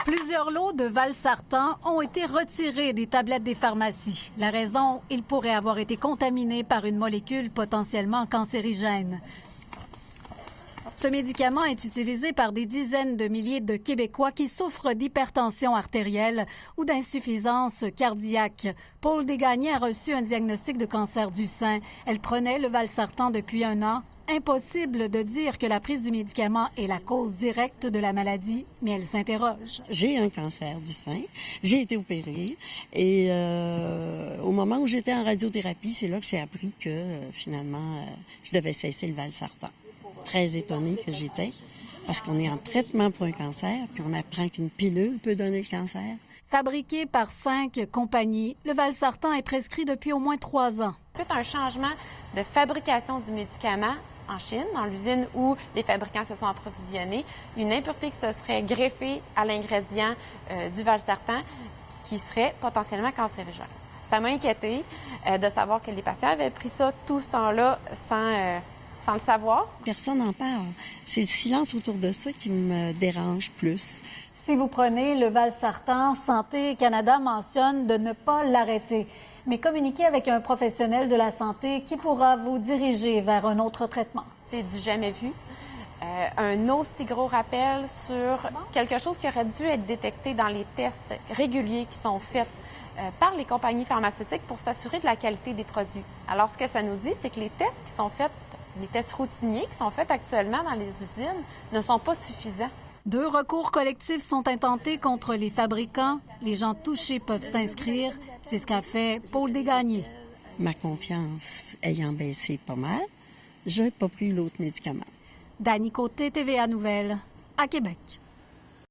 Plusieurs lots de valsartan ont été retirés des tablettes des pharmacies. La raison, il pourrait avoir été contaminé par une molécule potentiellement cancérigène. Ce médicament est utilisé par des dizaines de milliers de Québécois qui souffrent d'hypertension artérielle ou d'insuffisance cardiaque. Paul Desgagnés a reçu un diagnostic de cancer du sein. Elle prenait le valsartan depuis 1 an. Impossible de dire que la prise du médicament est la cause directe de la maladie, mais elle s'interroge. J'ai un cancer du sein, j'ai été opérée et au moment où j'étais en radiothérapie, c'est là que j'ai appris que finalement, je devais cesser le valsartan. Très étonnée que j'étais parce qu'on est en traitement pour un cancer, puis on apprend qu'une pilule peut donner le cancer. Fabriqué par 5 compagnies, le valsartan est prescrit depuis au moins 3 ans. C'est un changement de fabrication du médicament en Chine, dans l'usine où les fabricants se sont approvisionnés, une impureté qui se serait greffée à l'ingrédient du valsartan qui serait potentiellement cancérigène. Ça m'a inquiétée de savoir que les patients avaient pris ça tout ce temps-là sans le savoir. Personne n'en parle. C'est le silence autour de ça qui me dérange plus. Si vous prenez le valsartan, Santé Canada mentionne de ne pas l'arrêter, mais communiquer avec un professionnel de la santé qui pourra vous diriger vers un autre traitement. C'est du jamais vu. Un aussi gros rappel sur quelque chose qui aurait dû être détecté dans les tests réguliers qui sont faits par les compagnies pharmaceutiques pour s'assurer de la qualité des produits. Alors, ce que ça nous dit, c'est que les tests qui sont faits, les tests routiniers qui sont faits actuellement dans les usines ne sont pas suffisants. 2 recours collectifs sont intentés contre les fabricants. Les gens touchés peuvent s'inscrire. C'est ce qu'a fait Paul Desgagnés. Ma confiance ayant baissé pas mal, je n'ai pas pris l'autre médicament. Dany Côté, TVA Nouvelles, à Québec.